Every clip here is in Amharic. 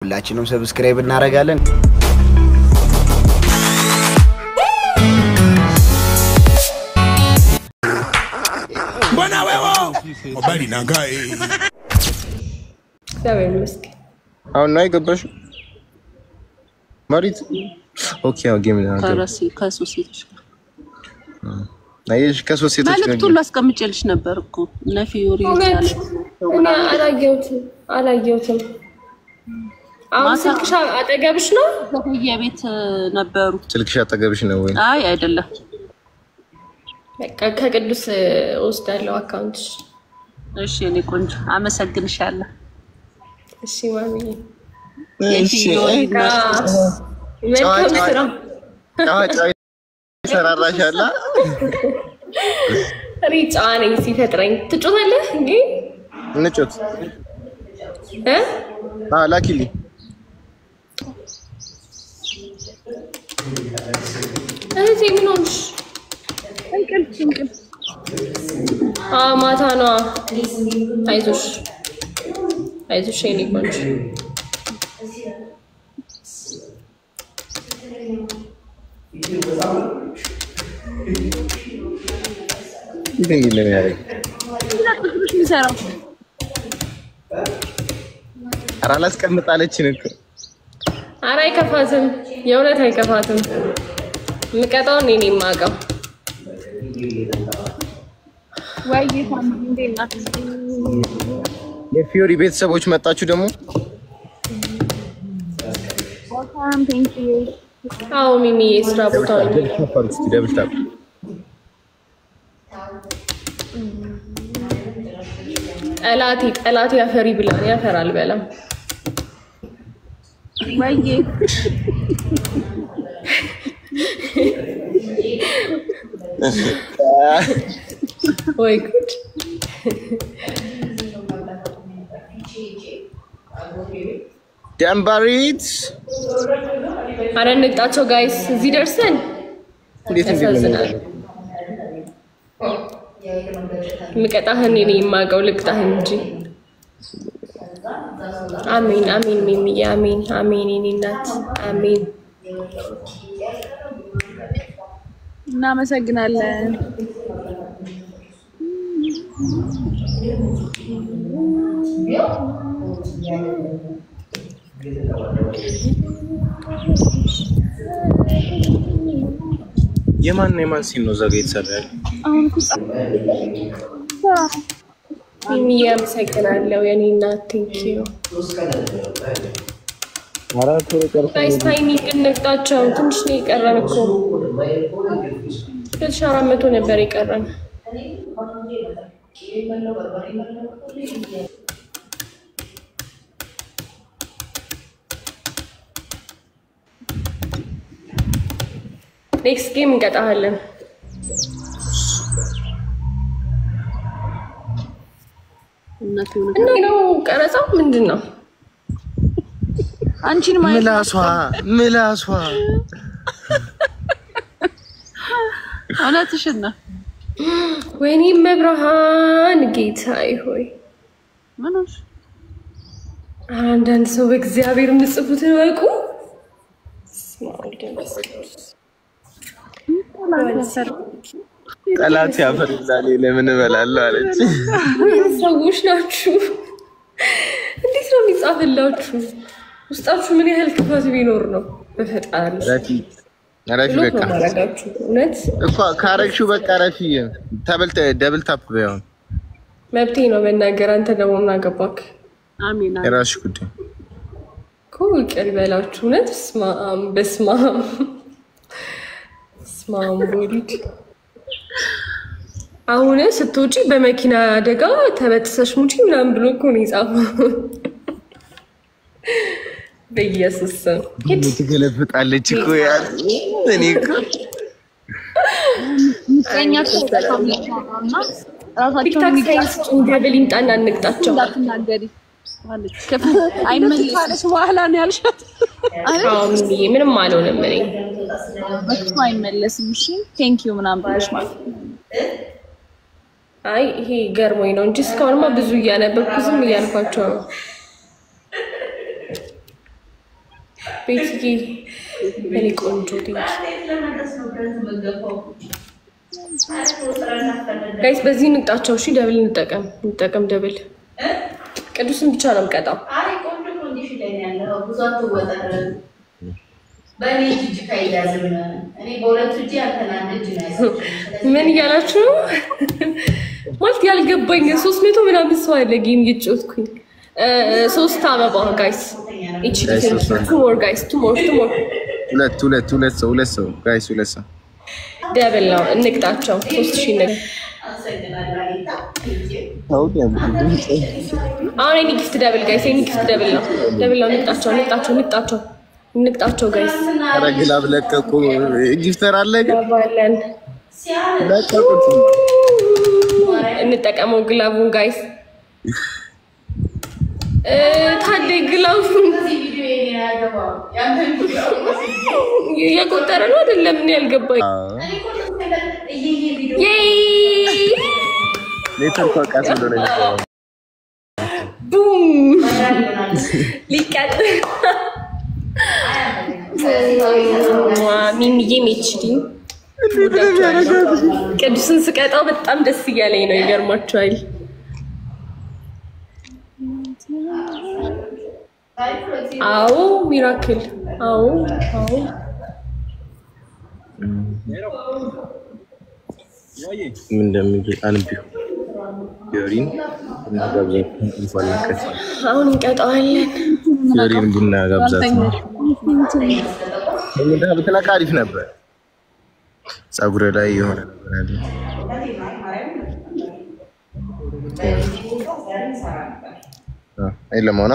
ሁላችንም ሰብስክራይብ እናደርጋለን Bwana wewe obali nangae Sabe መስክ አሁን ነው አይገባሽ ማሪት ኦኬ አው ጌም ነው ከሶሴቶች አይሽ ከሶሴቶች ማለት ሁሉ አስቀምጬልሽ ነበር እኮ ነፊዮሪ ይላል እና አላየሁትም አሁን ስልክሽ አጠገብሽ ነው የቤት ነበሩ ስልክሽ አጠገብሽ ነው ወይ አይ አይደለም በቃ ከቅዱስ ወስዳለው አካውንትሽ እሺ እኔ ቆንጆ አመሰግንሻለሁ እሺ ማሚ እሺ መልካም ስራ ሰራራሻላ ሪጫኔ ሲፈጥረኝ ትጮታለህ እንዴ እንጮት ላኪሊ እዚህ ምን ሆንሽ እንቅልፍ ማታ ነው አይዞሽ የኔ ቆንጆ እንዴት ነው ያለው ለጥፍሽ ምሰራው አራላስ ቀምጣለችን እኮ ኧረ አይከፋትም የእውነት አይከፋትም ምቀጣው እኔ የማውቀው ወይ ፋሚሊ እንደና የፊዮሪ ቤተሰቦች መጣችሁ ደግሞ welcome thank you አዎ ሚሚ ስራ ቦታ ደብልታፕ ጠላቴ አፈሪ ብላን ያፈራል በለም ወይ ጉድ ደምባሪት አረ እንጣቸው ጋይስ እዚህ ደርሰን እንዴት እንደምን ምቀጣህን እኔ የማውቀው ልቅጣህ እንጂ አሜን አሜን ሚሚ አሜን አሜን እኔ እናት አሜን እናመሰግናለን የማን ሲን ነው ዘጋ የተሰራው አሁን ሚሚ ያመሰግናለሁ የኔ እናት ቴንክ ዩ ጋይስ ታይሚንግ እንቅጣቸው ትንሽ ነው የቀረን እኮ 400 ነበር የቀረን ኔክስት ጌም እንቀጣለን እና ነው ቀረጻው ምንድነው አንቺን ማለት ምላሷ እውነትሽን ነው ወይኔ መብርሃን ጌታዬ ሆይ ምንሽ አንዳንድ ሰው በእግዚአብሔር ምጽፉትን ወቁ ጠላት ያፈርላል ለምን እበላለሁ አለች ሰዎች ናችሁ እንዴት ነው የሚጻፍላችሁ ውስጣችሁ ምን ያህል ክፋት ቢኖር ነው በፈጣሪ ረፊ በቃ እውነት እኮ ካረግሽው በቃ ረፊ ደብል ታፕ በይውን መብቴ ነው መናገር አንተ ደግሞ ምን አገባክ አሜን የራስሽ ጉዳይ እኮ ይቅር ይበላችሁ እውነት በስማም ወሊድ አሁን ስትወጪ በመኪና አደጋ ተበጥሰሽ ሙጪ ምናምን ብሎ እኮ ነው የጻፈው በኢየሱስ ስም ትገለፍጣለች እኮ ያል እኔ እኮ እኛ ተሰጣጣውና ራሳቸው ቲክታክ ደብል ይምጣና እንቅጣቸው እንዳትናገሪ ማለት አይመለስሽ በኋላ ነው ያልሻት አሁን ምንም አልሆነም እኔ መጥቶ አይመለስም እሺ ቴንክ ዩ ምናምን ብለሽ ማለት አይ ይሄ ገርሞኝ ነው እንጂ እስካሁንማ ብዙ እያነበብኩ ዝም እያልኳቸው ነው። ቤትዬ እኔ ቆንጆ ጋይስ በዚህ እንጣቸው እሺ ደብል እንጠቀም ደብል ቅዱስን ብቻ ነው የምቀጣው አይ ቆንጆ ኮንዲሽን ላይ ያለው ብዙ አትወጣረ በኔ እጅ ካይያዝም እኔ በሁለት እጅ አልተናነጅ ነው ምን ያላችሁ ማለት ያልገባኝ 300 ምናምን ሰው አለ ጌም እየጮትኩኝ 3 አበባ ጋይስ እቺ ቱሞር ጋይስ ቱሞር ሁለት ሰው ጋይስ ሁለት ሰው ደብል ነው እንቅጣቸው 3000 ነገር አሁን እኔ ጊፍት ደብል ጋይስ እኔ ጊፍት ደብል ነው እንቅጣቸው ጋይስ አረግላ ብለቀቁ ጊፍተር አለ ባለን ለቀቁት እንጠቀመው ግላቡን ጋይስ ታዲያ ግላቡን የቆጠረ ነው አይደለም ምን ያልገባኝ ኔትወርክ አቃስ እንደሆነ ቡም ሊቀጥ ሚሚዬ ሜችዲ ቅዱስን ስቀጣው በጣም ደስ እያለኝ ነው ይገርማችኋል አዎ ሚራክል አዎ ምን እንደሚል አንቢው ዮሪን እናጋብዛት እንፈልጋለን አሁን እንቀጣዋለን ዮሪን ቡና ጋብዛት ምን ብትነካ አሪፍ ነበር ጸጉር ላይ የሆነ ነገር አለ አይደለም ሆና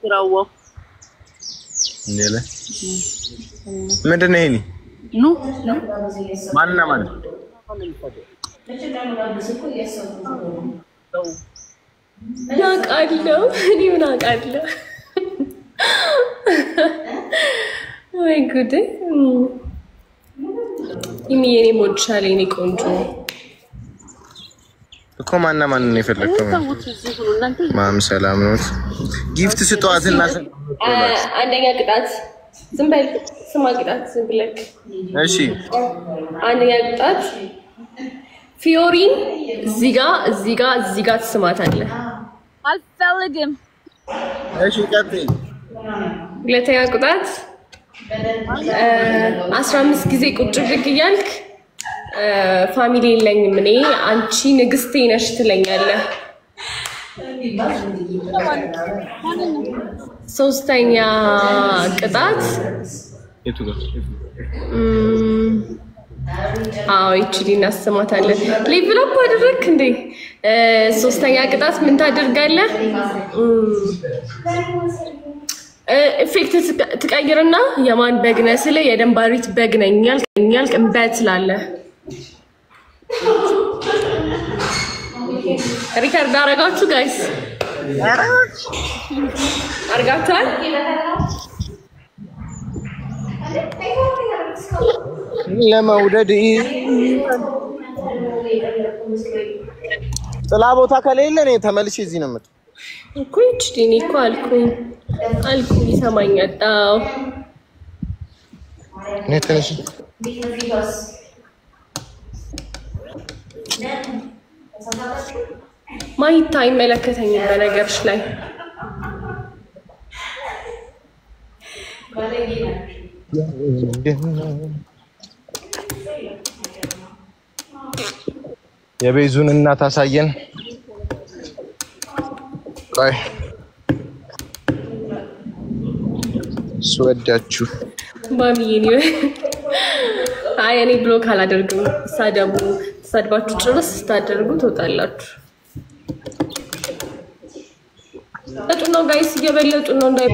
ግራው እንደለ ምንድነው ይሄ ኑ ማንና ማን ናቃለው እኔ ምን አውቃለሁ ወይ ጉድ የሚየኔ ሞድሻል የኔ ቆንጆ እኮ ማንና ማን ነው የፈለከው ማም ሰላም ነው ጊፍት ስጧትና አንደኛ ቅጣት ዝም በል ስማ ቅጣት ዝም ብለክ እሺ አንደኛ ቅጣት ፊዮሪን እዚህ ጋር ትስማታለህ አልፈልግም እሺ ቀጥይ ሁለተኛ ቅጣት 15 ጊዜ ቁጭ ብድግ እያልክ ፋሚሊ የለኝም እኔ አንቺ ንግስቴ ነሽ ትለኛለህ ሶስተኛ ቅጣት እቺ እናስማታለን ሌቭል አፕ አደረክ እንዴ ሶስተኛ ቅጣት ምን ታደርጋለህ ኢፌክት ትቀይርና የማን በግነ ስለ የደንባሪት በግነኛል እንበት ስላለ ሪካርድ አረጋችሁ ጋይስ አርጋታል ለመውደድ ጥላ ቦታ ከሌለ እኔ ተመልሼ እዚህ ነው የምመጣው እኮ እቺ እኮ አልኩኝ ይሰማኛል አዎ ነተሽ ማይታ አይመለከተኝም በነገርሽ ላይ የቤዙን እናት አሳየን ቆይ ስወዳችሁ ማሚዬ ነው አይ እኔ ብሎክ አላደርግም ሰድባችሁ ጭርስ ስታደርጉ ትወጣላችሁ እጡና ጋይስ እየበለጡ ነው እንዳይ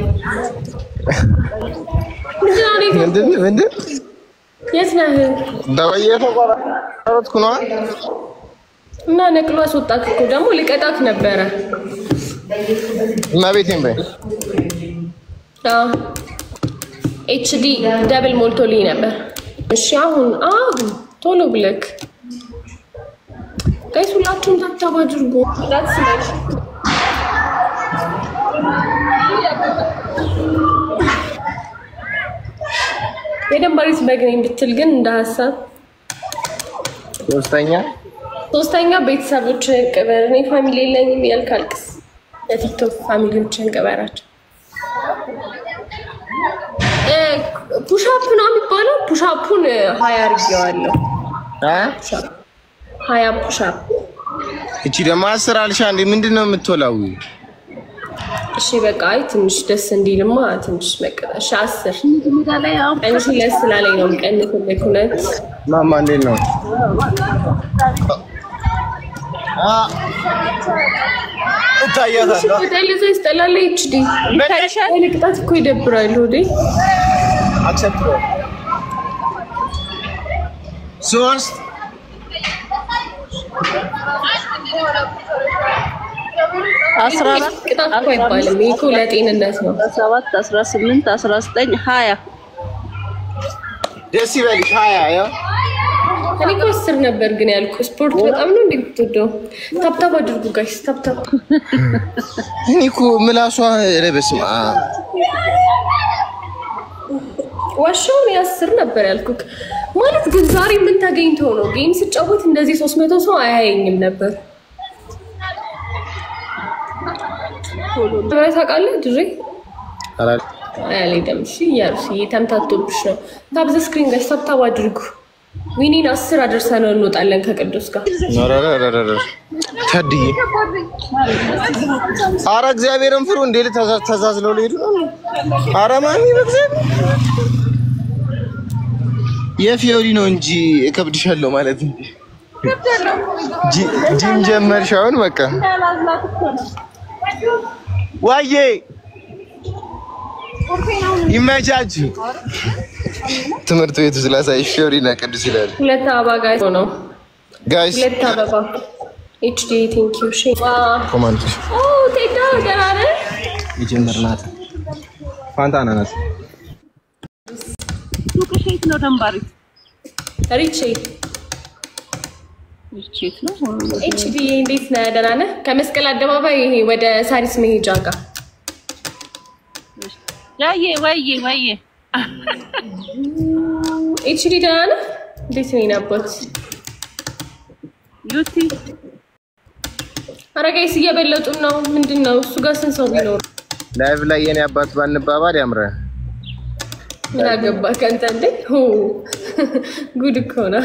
ምንድን የት ነህ ተቆራረጥኩ ነው እና ነቅሎ አስወጣክ እኮ ደግሞ ልቀጣክ ነበረ እና ቤቴን በይ ኤችዲ ደብል ሞልቶልኝ ነበር እሺ አሁን ቶሎ ብለክ ጋይስ ሁላችሁም ታብታብ አድርጉ ዳትስ የደንባሪስ በግኔን ብትል ግን እንደ ሐሳብ ሶስተኛ ቤተሰቦችን ቅበር። እኔ ፋሚሊ የለኝም ያልካልክስ የቲክቶክ ፋሚሊዎችን ቅበራቸው። ፑሻፕ ነው የሚባለው። ፑሻፑን 20 አድርጌዋለሁ። 20 ፑሻፕ። እቺ ደግሞ 10 አልሻ እንዴ? ምንድነው የምትወላው? እሺ በቃ አይ ትንሽ ደስ እንዲልማ ትንሽ መቀጣሽ 10 እንጂ ለስላለኝ ነው ቀንኩልኝ። ሁለት ማማ እንዴት ነው? ታያታለህ ወደዚህ ይስተላል ኤችዲ ታይሻል። ለቅጣት እኮ ይደብራል ወዴ አክሰፕት ነው ሶስት ቅጣት እኮ አይባልም። ይሄ እኮ ለጤንነት ነው። 17 18 19 20 ደስ ይበልሽ 20 ያው እኔ እኮ 10 ነበር ግን ያልኩ። ስፖርት በጣም ነው እንደምትወደው። ታፕታፕ አድርጉ ጋይስ ታፕታፕ። እኔ እኮ ምላሷ ረበስማ ዋሻው ነው 10 ነበር ያልኩ ማለት። ግን ዛሬ ምን ተገኝቶ ነው ጌም ስጫወት እንደዚህ 300 ሰው አያየኝም ነበር። ታውቃለህ ድሬ አላል አያለኝ ደምሽ ያርሲ ተምታቶብሽ ነው። ታብ ዘ ስክሪን ጋይስ ታፕታፕ አድርጉ። ዊኒን 10 አደርሰነው እንወጣለን ከቅዱስ ጋር። ረረረረረ ታዲይ አረ እግዚአብሔርን ፍሩ እንዴ ተዛዝለው ሊሄዱ ነው። አረ ማሚ በእግዚአብሔር የፊዮሪ ነው እንጂ እከብድሻለሁ ማለት እንዴ ጂም ጀመርሻውን በቃ ዋዬ ይመቻች። ትምህርት ቤቱ ስላሳይሽ ፊዮሪና ቅዱስ ይላል። ሁለት አበባ ጋይስ ነው ጋይስ ሁለት አበባ ኤችዲ ቴንክ ዩ ሼ ኮማንድ ኦ ቴዳ ገራረ ይጀምርናት ፋንታና ናት ሱቅሽት ነው ደንባሪ ሪቼ ሪቼት ነው ኤችዲ እንዴት ነህ? ደህና ነህ? ከመስቀል አደባባይ ይሄ ወደ ሳሪስ መሄጃ ጋር ወይዬ ኤችዲ ደህና ነህ? እንዴት ነው የናበት ዩቲ አረጋይስ እየበለጡን ነው። ምንድነው እሱ ጋር ስንት ሰው ቢኖር ላይቭ ላይ የኔ አባት ባንባባል ያምራል። ምን አገባህ ከአንተ እንዴ? ጉድ እኮ ነው።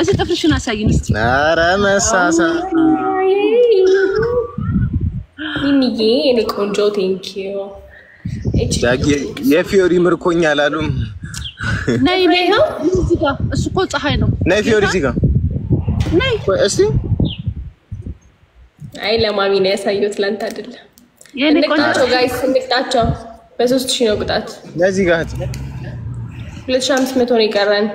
እዚህ ጥፍርሽን አሳይን እስቲ። ኧረ መሳሳ ሚኒዬ እኔ ቆንጆ ቴንክ ዩ ዳጊ የፊዮሪ ምርኮኛ አላሉም። ነይ ነው እዚህ ጋር እሱ እኮ ፀሐይ ነው። ነይ ፊዮሪ እዚህ ጋር ነይ እስቲ። አይ ለማሚ ነው ያሳየሁት ላንተ አይደለም። እንቅጣቸው ጋይስ እንቅጣቸው። በ3000 ነው ቅጣት። ለዚህ ጋር 2500 ነው ይቀራል።